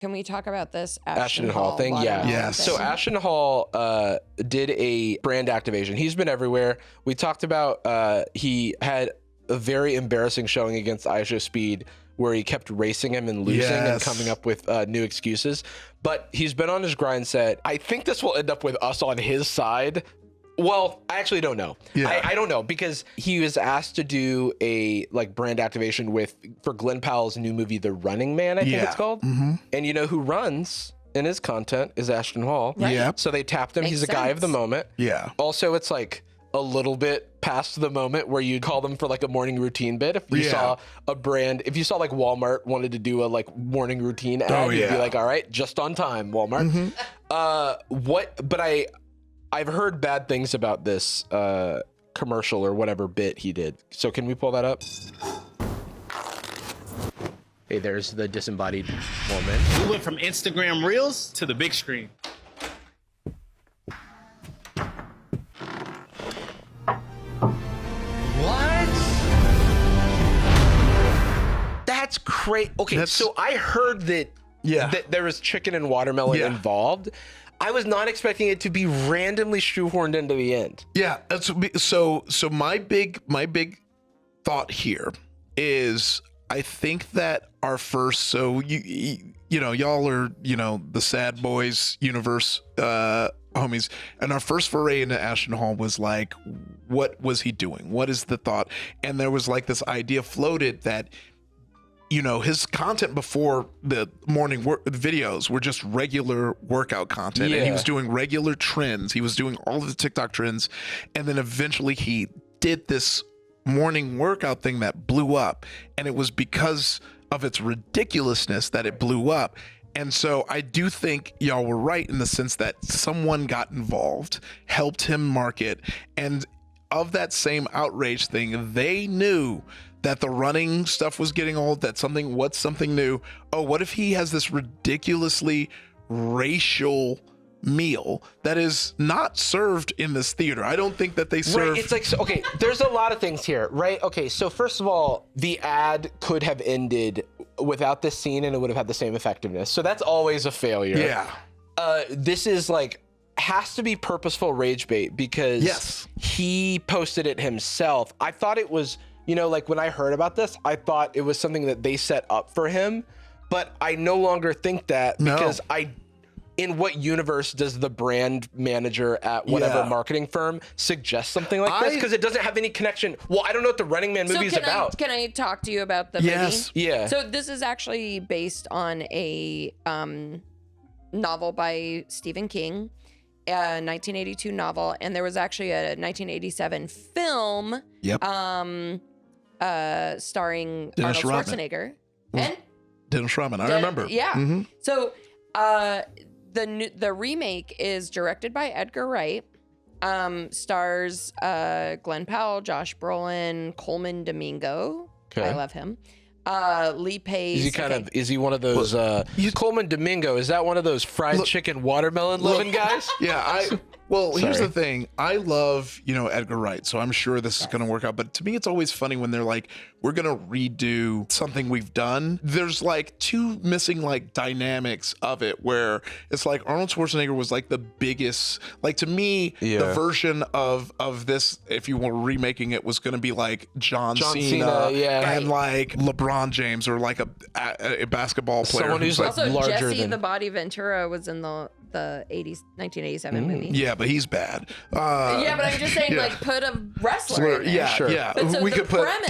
Can we talk about this Ashton Hall thing? Yeah. Yes. So Ashton Hall did a brand activation. He's been everywhere. We talked about he had a very embarrassing showing against IShowSpeed where he kept racing him and losing and coming up with new excuses. But he's been on his grind set. I think this will end up with us on his side. Well, I actually don't know. Yeah. I don't know because he was asked to do a like brand activation for Glenn Powell's new movie, The Running Man, I think it's called. And you know who runs in his content is Ashton Hall. Right. Yeah. So they tapped him. Makes He's a guy of the sense. moment. Yeah. Also, it's like a little bit past the moment where you'd call them for like a morning routine bit. If you Yeah. saw a brand, if you saw like Walmart wanted to do a like morning routine ad, you'd be like, all right, just on time, Walmart. But I've heard bad things about this commercial or whatever bit he did. So can we pull that up? Hey, there's the disembodied woman. We went from Instagram Reels to the big screen. What? That's crazy. Okay, so I heard that there was chicken and watermelon involved. I was not expecting it to be randomly shoehorned into the end. Yeah. So my big thought here is I think that our first, so you know, y'all are, you know, the Sad Boys universe homies, and our first foray into Ashton Hall was like, what was he doing? What is the thought? And there was like this idea floated that, you know, his content before the morning videos were just regular workout content, and he was doing regular trends. He was doing all of the TikTok trends, and then eventually he did this morning workout thing that blew up, and it was because of its ridiculousness that it blew up. And so I do think y'all were right in the sense that someone got involved, helped him market, and of that same outrage thing, they knew that the running stuff was getting old, that what's something new? Oh, what if he has this ridiculously racial meal that is not served in this theater? I don't think that they serve. Right, it's like, okay, there's a lot of things here, right? Okay, so first of all, the ad could have ended without this scene and it would have had the same effectiveness. So that's always a failure. Yeah. This is like, has to be purposeful rage bait because he posted it himself. I thought it was, you know, like when I heard about this, I thought it was something that they set up for him, but I no longer think that because in what universe does the brand manager at whatever marketing firm suggest something like this? Because it doesn't have any connection. Well, I don't know what the Running Man movie is about. Can I talk to you about the movie? Yeah. So this is actually based on a novel by Stephen King, a 1982 novel, and there was actually a 1987 film starring Dennis Arnold Rodman. Schwarzenegger. And Dennis Rodman, I remember. Yeah. So the remake is directed by Edgar Wright, stars Glenn Powell, Josh Brolin, Coleman Domingo. Okay. I love him. Lee Pace. Is he one of those Coleman Domingo? Is that one of those fried chicken watermelon loving guys? Yeah, here's the thing. I love, you know, Edgar Wright, so I'm sure this is going to work out. But to me, it's always funny when they're like, we're going to redo something we've done. There's like two missing like dynamics of it where it's like Arnold Schwarzenegger was like the biggest, like to me, the version of this, if you were remaking it, was going to be like John Cena and like LeBron James or like a basketball player. Someone who's like Also, larger Jesse than... the Body Ventura was in the 1987 movie. Yeah, but he's bad. Yeah, but I'm just saying, like, put a wrestler in there. Yeah, yeah. But so We the could put premise-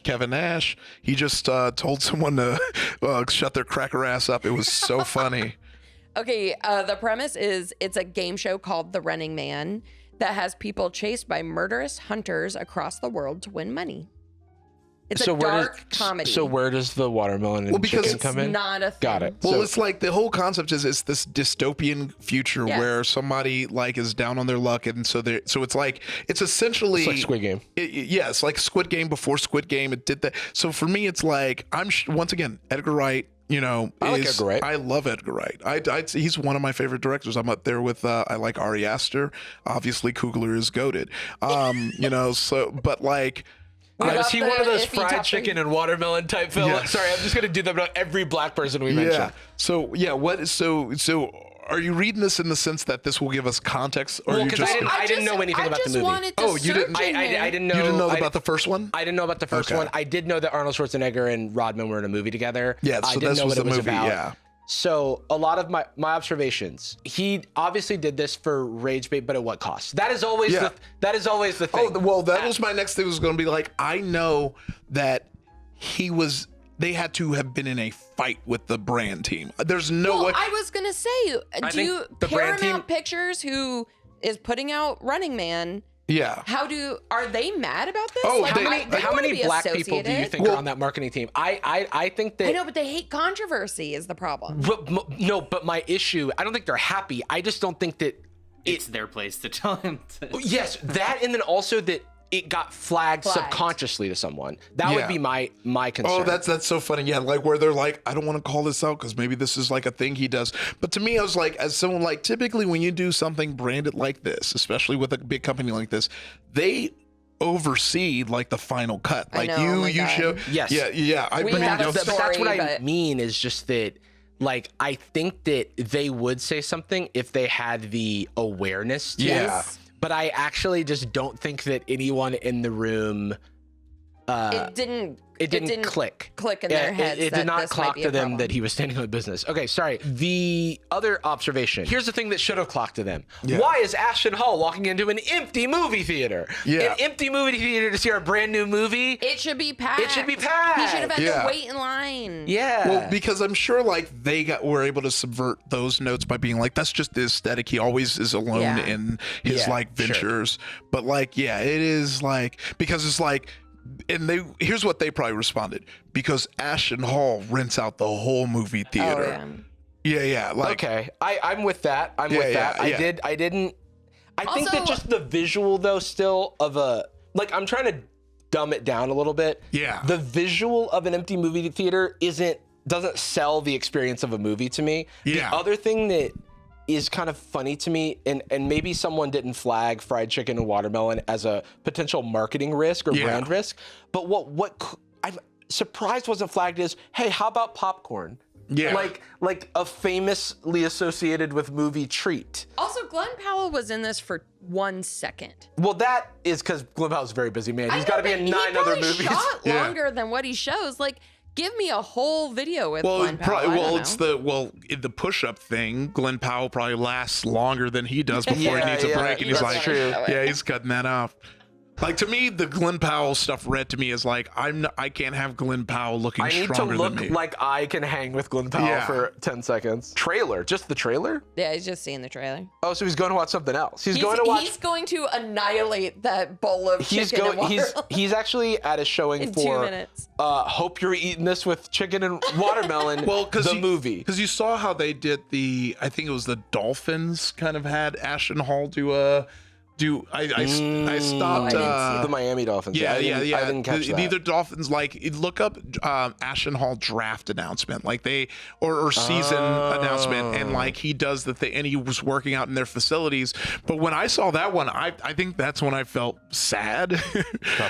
Kevin Nash. He just told someone to shut their cracker ass up. It was so funny. Okay, the premise is it's a game show called The Running Man that has people chased by murderous hunters across the world to win money. It's a dark comedy. So where does the watermelon and chicken come in? Not a thing. Got it. Well, it's like the whole concept is it's this dystopian future where somebody like is down on their luck, and so it's like it's essentially it's like Squid Game. It's like Squid Game before Squid Game. It did that. So for me, it's like once again Edgar Wright. You know, I like Edgar Wright. I love Edgar Wright. He's one of my favorite directors. I'm up there with I like Ari Aster. Obviously, Coogler is goated. You know, so but like. Was he one of those fried chicken and watermelon type fellas? Yeah. Sorry, I'm just gonna do that about every black person we mentioned. Yeah. So so are you reading this in the sense that this will give us context, or you just? I didn't know anything about the movie. You didn't? I didn't know. You didn't know about the first one? I didn't know about the first one. I did know that Arnold Schwarzenegger and Rodman were in a movie together. Yeah, so this was the movie. About. Yeah. So a lot of my observations. He obviously did this for rage bait, but at what cost? That is always the thing. Oh well, that was my next thing. Was going to be like, I know that they had to have been in a fight with the brand team. There's no way. I was gonna say, Paramount Pictures, who is putting out Running Man? Yeah. Are they mad about this? Oh, how many black people do you think are on that marketing team? I think that. I know, but they hate controversy is the problem. But my issue, I don't think they're happy. I just don't think that it's their place to tell him. Yes, that, and then also that it got flagged subconsciously to someone. That would be my concern. Oh, that's so funny. Yeah, like where they're like, I don't want to call this out because maybe this is like a thing he does. But to me, I was like, as someone like, typically when you do something branded like this, especially with a big company like this, they oversee like the final cut. Like you show. Yes. Yeah. But that's what I mean is just that. Like, I think that they would say something if they had the awareness to. Yeah. But I actually just don't think that anyone in the room it didn't click in their heads. It did not clock to them that he was standing on business. Okay, sorry. The other observation. Here's the thing that should have clocked to them. Yeah. Why is Ashton Hall walking into an empty movie theater? Yeah. An empty movie theater to see our brand new movie? It should be packed. It should be packed. He should have had to wait in line. Yeah. Well, because I'm sure like were able to subvert those notes by being like, that's just the aesthetic. He always is alone in his like ventures. Sure. But like, it is like, because it's like, and here's what they probably responded, because Ashton Hall rents out the whole movie theater. Oh, yeah. Like, okay, I'm with that. I'm with that. I didn't. I think that just the visual though, still of I'm trying to dumb it down a little bit. Yeah. The visual of an empty movie theater doesn't sell the experience of a movie to me. Yeah. The other thing that is kind of funny to me, and maybe someone didn't flag fried chicken and watermelon as a potential marketing risk or brand risk, but what I'm surprised wasn't flagged is, hey, how about popcorn? Yeah. Like a famously associated with movie treat. Also, Glenn Powell was in this for 1 second. Well, that is because Glenn Powell's a very busy man. He's got to be in 9 other movies. He shot longer than what he shows. Like, give me a whole video with Glenn Powell. In the push-up thing, Glenn Powell probably lasts longer than he does before he needs a break, and he's like, he's cutting that off. Like, to me, the Glenn Powell stuff read to me as like, I can't have Glenn Powell looking stronger than me. I need to look like I can hang with Glenn Powell for 10 seconds. Trailer, just the trailer? Yeah, he's just seeing the trailer. Oh, so he's going to watch something else. He's going to annihilate that bowl of chicken and watermelon. He's actually at a showing in for 2 minutes. Hope You're Eating This with Chicken and Watermelon. Movie. Because you saw how they did I think it was the Dolphins kind of had Ashton Hall I stopped the Miami Dolphins. Yeah. I didn't catch that. Neither Dolphins, like, look up Ashton Hall draft announcement, like or season announcement, and like he does the thing, and he was working out in their facilities. But when I saw that one, I think that's when I felt sad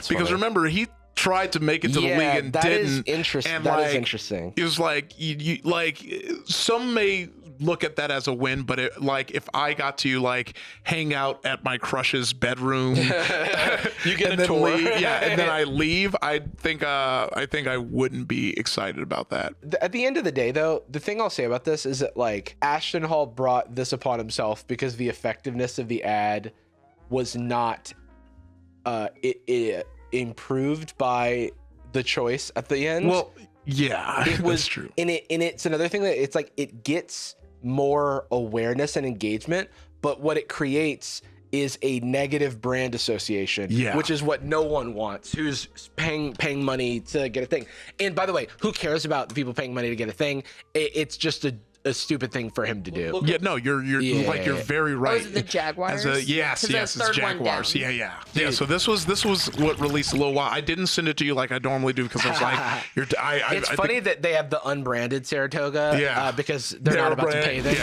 because remember he tried to make it to the league and that didn't. Is interesting. And that is interesting. It was like you some may look at that as a win, but if I got to like hang out at my crush's bedroom, you get a tour, and then I leave, I think I wouldn't be excited about that. At the end of the day, though, the thing I'll say about this is that like Ashton Hall brought this upon himself because the effectiveness of the ad was not it improved by the choice at the end. Well, yeah, it was that's true. And it's another thing that it's like it gets more awareness and engagement, but what it creates is a negative brand association, which is what no one wants. Who's paying money to get a thing? And by the way, who cares about the people paying money to get a thing? It's just a stupid thing for him to do. Yeah, no, you're very right. Oh, is it the Jaguars? Yes, it's Jaguars. Yeah. So this was what released a little while. I didn't send it to you like I normally do because I was like, it's funny that they have the unbranded Saratoga, because they're not about to pay them.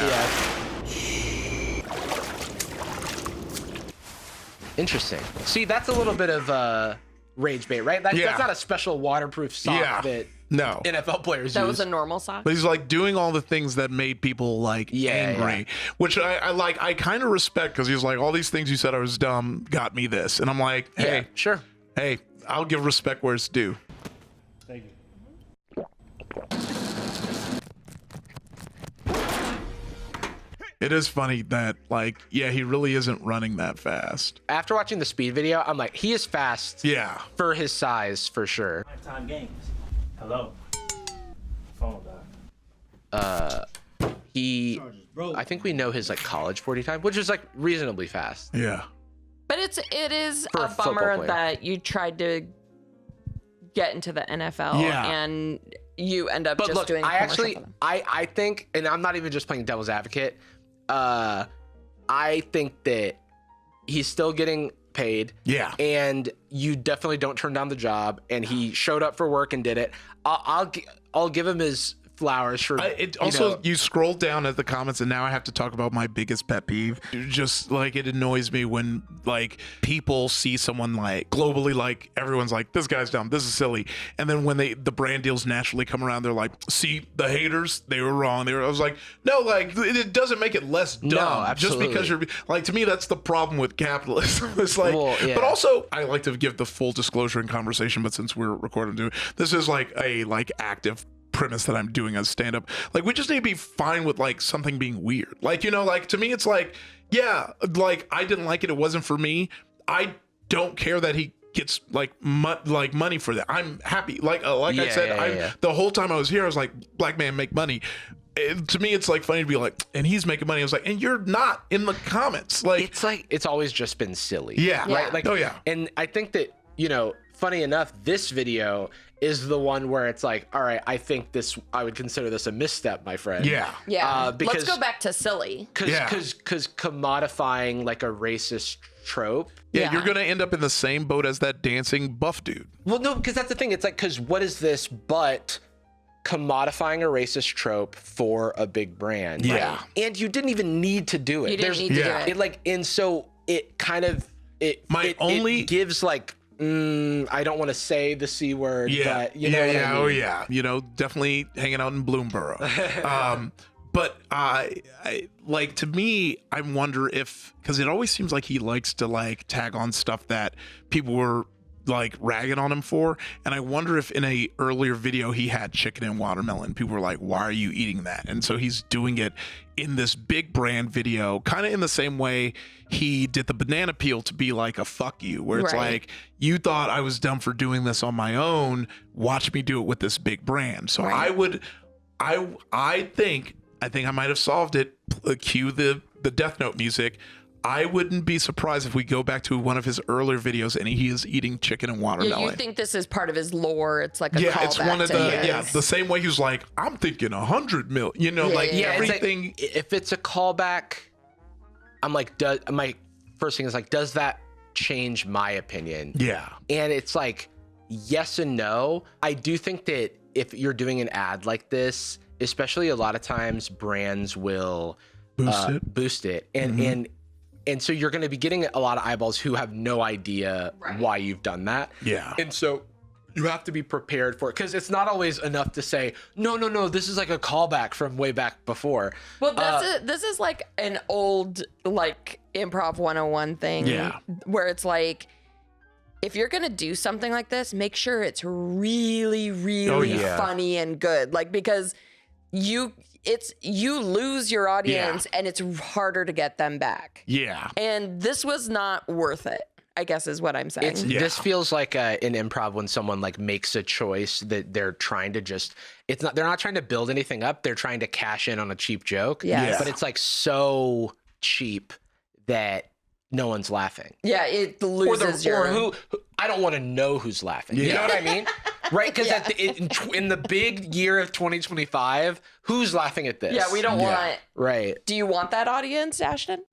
Interesting. See, that's a little bit of rage bait, right? That's not a special waterproof sock that NFL players use. That was a normal sock. But he's like doing all the things that made people like angry, which I like. I kind of respect because he's like, all these things you said I was dumb got me this, and I'm like, hey, sure, hey, I'll give respect where it's due. Thank you. It is funny that, like, yeah, he really isn't running that fast. After watching the speed video, I'm like, he is fast. Yeah. For his size, for sure. Lifetime games. Hello. Phone died. I think we know his like college 40 time, which is like reasonably fast. Yeah. But it is For a a football bummer player. that you tried to get into the NFL and you end up just doing a commercial for them. I think, and I'm not even just playing devil's advocate, I think that he's still getting paid. Yeah. And you definitely don't turn down the job, and he showed up for work and did it. I'll give him his flowers for you scroll down at the comments, and now I have to talk about my biggest pet peeve. Just like, it annoys me when like people see someone like globally, like everyone's like, this guy's dumb, this is silly, and then when the brand deals naturally come around, they're like, see, the haters, they were wrong. I was like, no, like it doesn't make it less dumb. No, just absolutely. because you're like, to me, that's the problem with capitalism. It's like, but also I like to give the full disclosure in conversation, but since we're recording, this is like a active premise that I'm doing as stand-up. Like, we just need to be fine with like something being weird. Like, you know, like to me it's like, yeah, like I didn't like it, it wasn't for me. I don't care that he gets like money for that. I'm happy. I said, the whole time I was here I was like, black man make money. To me it's like funny to be like, and he's making money. I was like, and you're not in the comments. Like it's always just been silly. Yeah. Right? Like, and I think that, you know, funny enough, this video is the one where it's like, all right, I think I would consider this a misstep, my friend. Yeah. Because, let's go back to silly. Because commodifying like a racist trope. Yeah, you're gonna end up in the same boat as that dancing buff dude. Well, no, because that's the thing. It's like, because what is this but commodifying a racist trope for a big brand? Yeah. Right? And you didn't even need to do it. You didn't need to do it. It like, and so it kind of it gives like, I don't want to say the C word, but you know what I mean? Oh yeah, you know, definitely hanging out in Bloomberg. But I like, to me, I wonder if, because it always seems like he likes to like tag on stuff that people were like ragging on him for, and I wonder if in a earlier video he had chicken and watermelon, people were like, why are you eating that? And so he's doing it in this big brand video, kind of in the same way he did the banana peel to be like a fuck you, where it's like, you thought I was dumb for doing this on my own, watch me do it with this big brand. So I think I might have solved it. Cue the Death Note music. I wouldn't be surprised if we go back to one of his earlier videos and he is eating chicken and watermelon. Yeah, you think this is part of his lore? It's like a callback. It's one of the the same way he was like, I'm thinking 100 million. You know, everything. It's like, if it's a callback, I'm like, my first thing is like, does that change my opinion? Yeah. And it's like, yes and no. I do think that if you're doing an ad like this, especially a lot of times brands will boost it. And so you're going to be getting a lot of eyeballs who have no idea why you've done that. Yeah. And so you have to be prepared for it, because it's not always enough to say, no, this is like a callback from way back before. Well, this is like an old like improv 101 thing. Yeah. Where it's like, if you're gonna do something like this, make sure it's really, really funny and good. Like, because you lose your audience and it's harder to get them back. Yeah. And this was not worth it, I guess is what I'm saying. This feels like an improv when someone like makes a choice that they're trying to they're not trying to build anything up. They're trying to cash in on a cheap joke. Yes. But it's like so cheap that no one's laughing. Yeah, it loses or who I don't want to know who's laughing. You know what I mean? Right? Because in the big year of 2025, who's laughing at this? Yeah, we don't want. Right. Do you want that audience, Ashton?